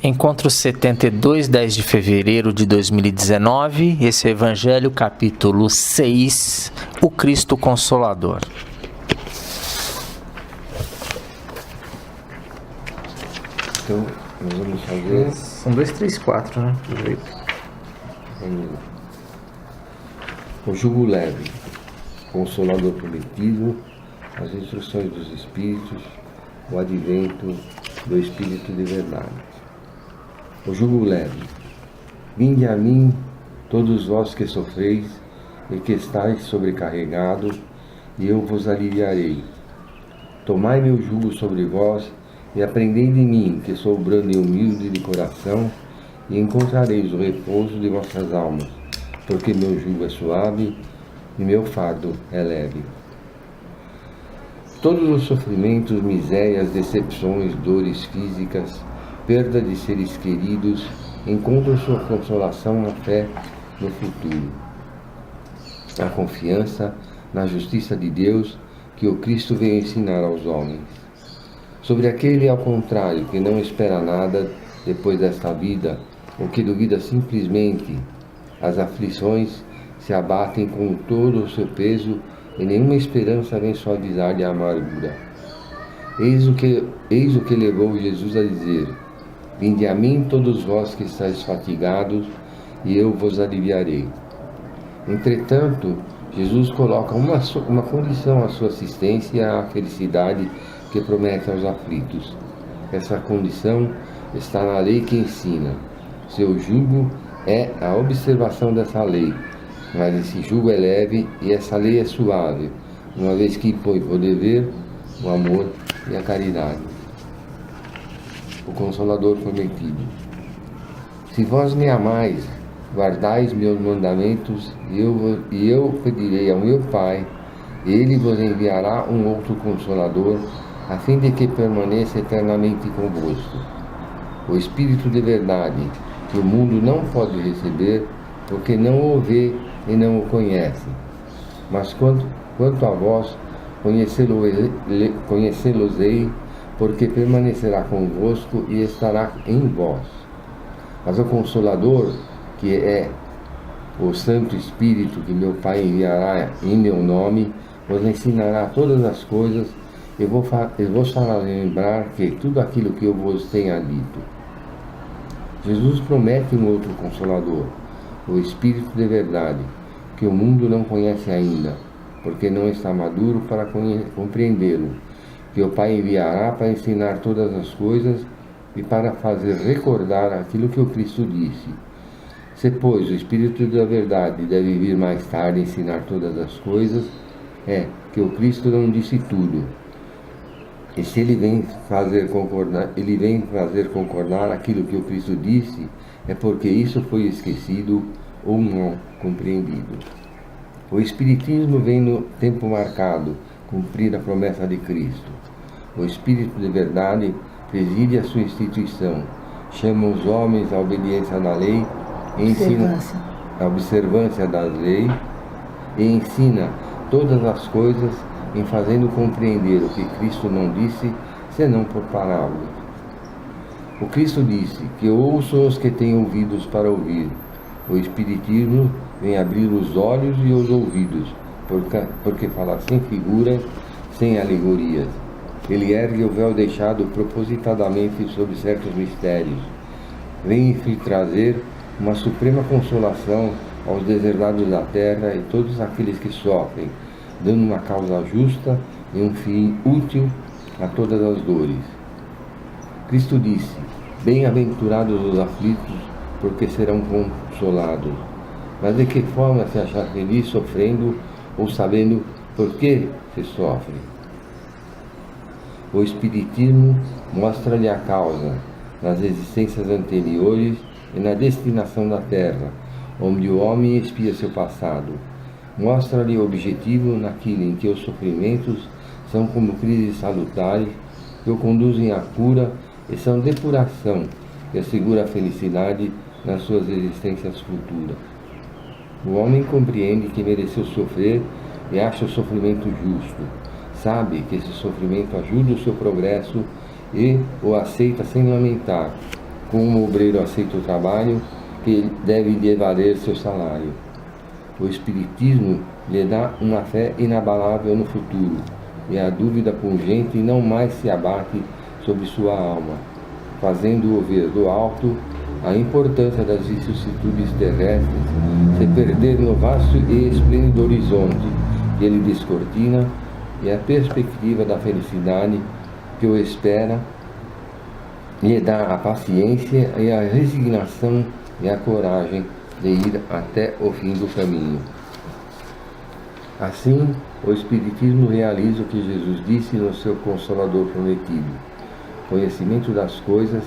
Encontro 72, 10 de fevereiro de 2019, esse é o Evangelho, capítulo 6, o Cristo Consolador. Então, nós vamos fazer... São 2, 3, 4, né? O jugo leve, Consolador prometido, as instruções dos Espíritos, o advento do Espírito de verdade. O jugo leve. Vinde a mim, todos vós que sofreis e que estáis sobrecarregados, e eu vos aliviarei. Tomai meu jugo sobre vós e aprendei de mim, que sou brando e humilde de coração, e encontrareis o repouso de vossas almas, porque meu jugo é suave e meu fardo é leve. Todos os sofrimentos, misérias, decepções, dores físicas, perda de seres queridos, encontram sua consolação na fé no futuro, na confiança na justiça de Deus que o Cristo veio ensinar aos homens. Sobre aquele, ao contrário, que não espera nada depois desta vida, ou que duvida simplesmente, as aflições se abatem com todo o seu peso e nenhuma esperança vem suavizar-lhe a amargura. Eis o que levou Jesus a dizer: vinde a mim todos vós que estáis fatigados, e eu vos aliviarei. Entretanto, Jesus coloca uma condição à sua assistência e à felicidade que promete aos aflitos. Essa condição está na lei que ensina. Seu jugo é a observação dessa lei, mas esse jugo é leve e essa lei é suave, uma vez que impõe o dever, o amor e a caridade. O Consolador prometido. Se vós me amais, guardais meus mandamentos, e eu pedirei ao meu Pai, e Ele vos enviará um outro Consolador, a fim de que permaneça eternamente convosco. O Espírito de verdade, que o mundo não pode receber, porque não o vê e não o conhece. Mas quanto a vós, conhecê-los-ei, porque permanecerá convosco e estará em vós. Mas o Consolador, que é o Santo Espírito que meu Pai enviará em meu nome, vos ensinará todas as coisas e vos fará lembrar que tudo aquilo que eu vos tenha dito. Jesus promete um outro Consolador, o Espírito de verdade, que o mundo não conhece ainda, porque não está maduro para compreendê-lo, que o Pai enviará para ensinar todas as coisas e para fazer recordar aquilo que o Cristo disse. Se, pois, o Espírito da verdade deve vir mais tarde ensinar todas as coisas, é que o Cristo não disse tudo. E se ele vem fazer concordar aquilo que o Cristo disse, é porque isso foi esquecido ou não compreendido. O Espiritismo vem no tempo marcado cumprir a promessa de Cristo. O Espírito de verdade preside a sua instituição, chama os homens à obediência da lei, ensina a observância da lei e ensina todas as coisas em fazendo compreender o que Cristo não disse, senão por parábolas. O Cristo disse que ouçam os que têm ouvidos para ouvir. O Espiritismo vem abrir os olhos e os ouvidos, porque fala sem figuras, sem alegorias. Ele ergue o véu deixado propositadamente sobre certos mistérios. Vem trazer uma suprema consolação aos deserdados da terra e todos aqueles que sofrem, dando uma causa justa e um fim útil a todas as dores. Cristo disse: bem-aventurados os aflitos, porque serão consolados. Mas de que forma se achar feliz sofrendo ou sabendo por que se sofre? O Espiritismo mostra-lhe a causa nas existências anteriores e na destinação da Terra, onde o homem expia seu passado. Mostra-lhe o objetivo naquilo em que os sofrimentos são como crises salutares que o conduzem à cura e são depuração que assegura a felicidade nas suas existências futuras. O homem compreende que mereceu sofrer e acha o sofrimento justo. Sabe que esse sofrimento ajuda o seu progresso e o aceita sem lamentar, como o obreiro aceita o trabalho, que deve lhe valer seu salário. O Espiritismo lhe dá uma fé inabalável no futuro, e a dúvida pungente não mais se abate sobre sua alma, fazendo-o ver do alto a importância das vicissitudes terrestres se perder no vasto e esplêndido horizonte que ele descortina, e a perspectiva da felicidade que o espera lhe dá a paciência e a resignação e a coragem de ir até o fim do caminho. Assim, o Espiritismo realiza o que Jesus disse no seu Consolador prometido: conhecimento das coisas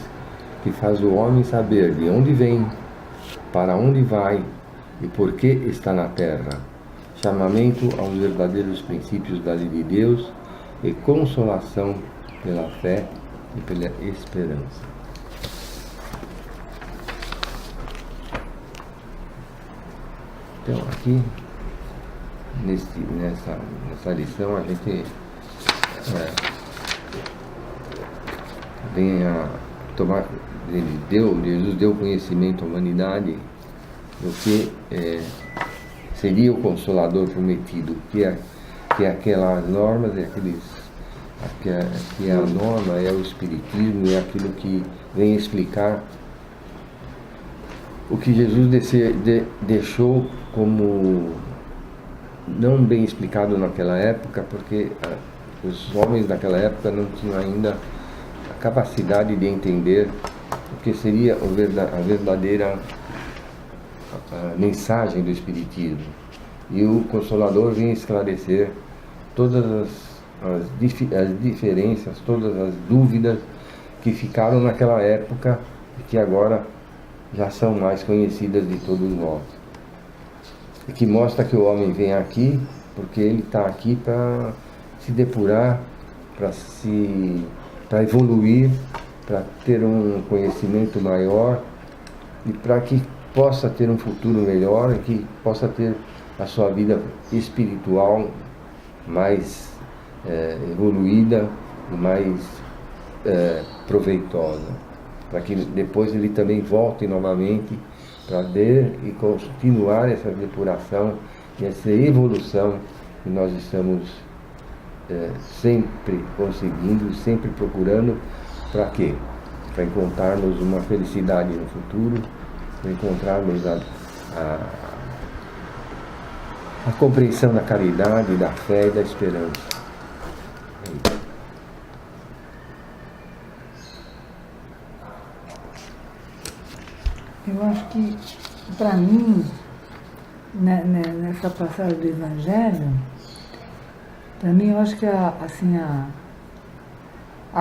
que faz o homem saber de onde vem, para onde vai e por que está na terra, chamamento aos verdadeiros princípios da lei de Deus e consolação pela fé e pela esperança. Então, aqui, nessa lição, a gente vem a tomar, Jesus deu conhecimento à humanidade do que seria o Consolador prometido, que é aquelas normas, que a norma é o Espiritismo, é aquilo que vem explicar o que Jesus deixou como não bem explicado naquela época, porque os homens daquela época não tinham ainda a capacidade de entender o que seria a verdadeira mensagem do Espiritismo. E o Consolador vem esclarecer todas as diferenças, todas as dúvidas que ficaram naquela época e que agora já são mais conhecidas de todos nós. E que mostra que o homem vem aqui porque ele está aqui para se depurar, para evoluir, para ter um conhecimento maior e para que possa ter um futuro melhor e que possa ter a sua vida espiritual mais evoluída e mais proveitosa, para que depois ele também volte novamente para ver e continuar essa depuração e essa evolução que nós estamos sempre conseguindo, sempre procurando. Para quê? Para encontrarmos uma felicidade no futuro, para encontrarmos a compreensão da caridade, da fé e da esperança. Eu acho que, para mim, nessa passagem do Evangelho, para mim, eu acho que a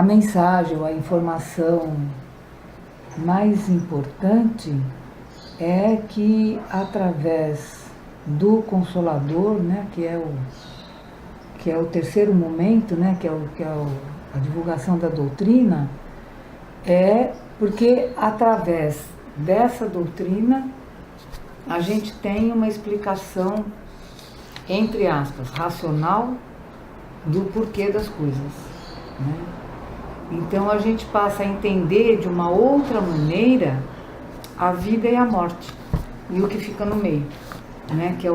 mensagem, a informação mais importante é que, através do Consolador, né, que é o terceiro momento, né, que é a divulgação da doutrina, porque através dessa doutrina a gente tem uma explicação, entre aspas, racional do porquê das coisas, né? Então a gente passa a entender de uma outra maneira a vida e a morte e o que fica no meio, né? Que é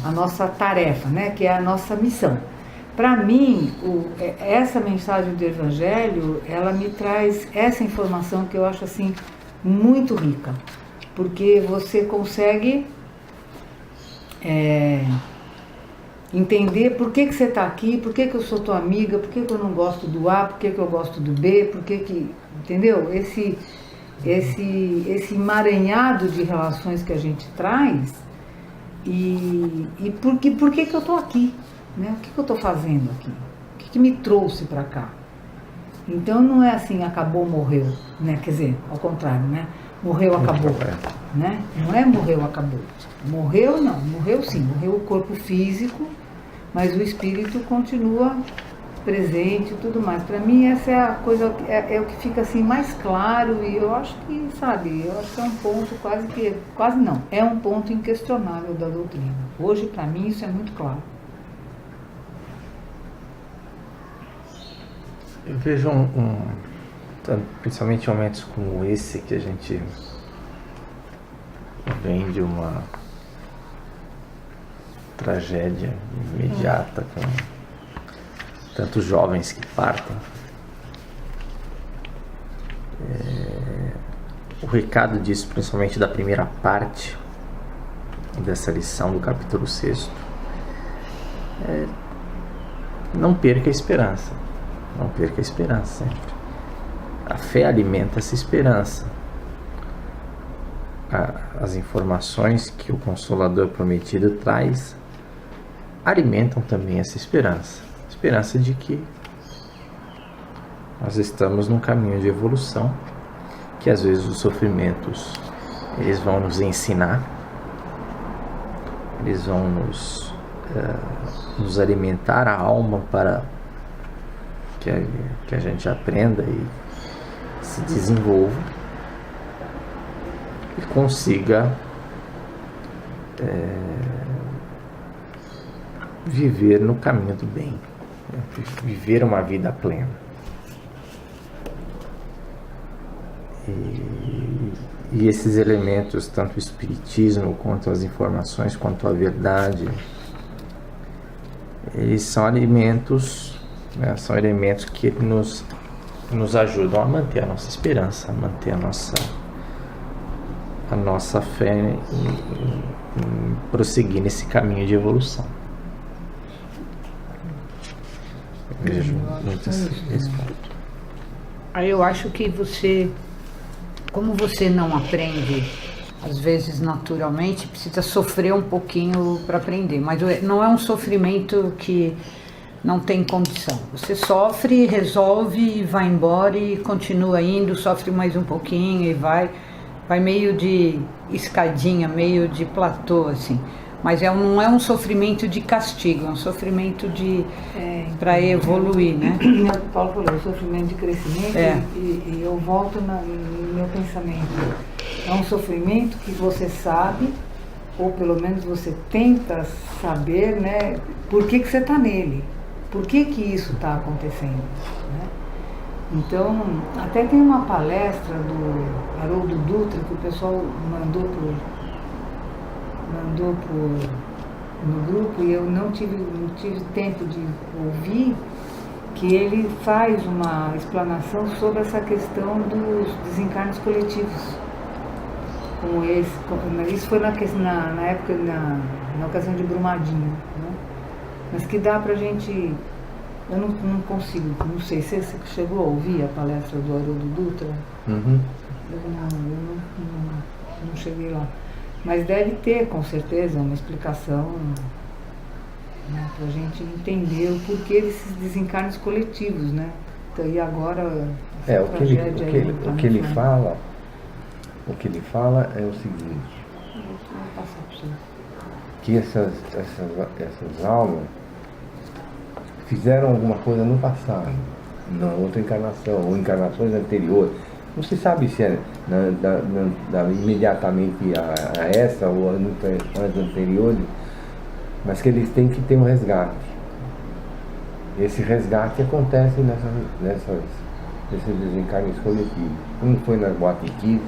a nossa tarefa, né? Que é a nossa missão. Para mim, essa mensagem do Evangelho, ela me traz essa informação que eu acho assim muito rica, porque você consegue entender por que você está aqui, por que eu sou tua amiga, por que eu não gosto do A, por que eu gosto do B, entendeu? Esse emaranhado de relações que a gente traz e por que eu estou aqui, né? O que eu estou fazendo aqui? O que me trouxe para cá? Então não é assim, acabou, morreu, né? Quer dizer, ao contrário, né? Morreu, acabou, né? Não é morreu, acabou. Morreu não, morreu sim, morreu o corpo físico, mas o espírito continua presente e tudo mais. Para mim essa é a coisa, é o que fica assim mais claro, e eu acho que, eu acho que é um ponto quase não, é um ponto inquestionável da doutrina. Hoje para mim isso é muito claro. Eu vejo principalmente em momentos como esse, que a gente vem de uma tragédia imediata, com tantos jovens que partem. O recado disso, principalmente da primeira parte dessa lição do capítulo 6, não perca a esperança. Não perca a esperança sempre. A fé alimenta essa esperança. As informações que o Consolador prometido traz alimentam também essa esperança. Esperança de que nós estamos num caminho de evolução, que às vezes os sofrimentos eles vão nos ensinar, eles vão nos alimentar a alma para que a gente aprenda e se desenvolva e consiga viver no caminho do bem, viver uma vida plena. E esses elementos, tanto o espiritismo quanto as informações, quanto a verdade, eles são alimentos, são elementos que nos ajudam a manter a nossa esperança, a manter a nossa fé em prosseguir nesse caminho de evolução. Eu vejo muito esse ponto. Aí eu acho que como você não aprende, às vezes naturalmente, precisa sofrer um pouquinho para aprender, mas não é um sofrimento que não tem condição. Você sofre, resolve, vai embora e continua indo, sofre mais um pouquinho e vai meio de escadinha, meio de platô, assim. Mas não é um sofrimento de castigo, é um sofrimento para evoluir, né? O Paulo falou, o sofrimento de crescimento, e eu volto no meu pensamento. É um sofrimento que você sabe, ou pelo menos você tenta saber, né? Por que você está nele? Por que isso está acontecendo? Né? Então, até tem uma palestra do Haroldo Dutra que o pessoal mandou no grupo e eu não tive tempo de ouvir, que ele faz uma explanação sobre essa questão dos desencarnes coletivos. Como isso foi na época, na ocasião de Brumadinho, né? Mas que dá pra gente... Eu não consigo, não sei, você chegou a ouvir a palestra do Haroldo Dutra? Uhum. Eu não cheguei lá. Mas deve ter, com certeza, uma explicação, né, para a gente entender o porquê desses desencarnes coletivos, né? Então, e agora, o que ele fala é o seguinte, que essas almas fizeram alguma coisa no passado, na outra encarnação, ou encarnações anteriores. Não se sabe se é imediatamente a essa ou as anteriores, mas que eles têm que ter um resgate. Esse resgate acontece nesses desencarnes coletivos. Como foi nas Boatiquis,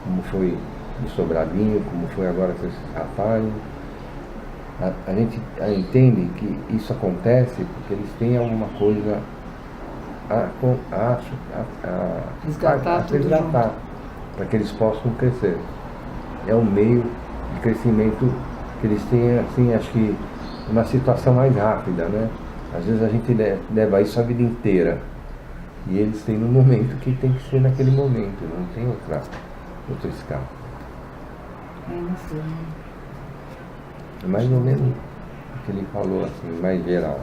como foi no Sobradinho, como foi agora com esses rapazes. A gente entende que isso acontece porque eles têm alguma coisa a resgatar para que eles possam crescer. É um meio de crescimento que eles têm, assim, acho que uma situação mais rápida, né? Às vezes a gente leva isso a vida inteira e eles têm um momento que tem que ser naquele momento, não tem outro escape. É mais ou menos o que ele falou, assim, mais geral.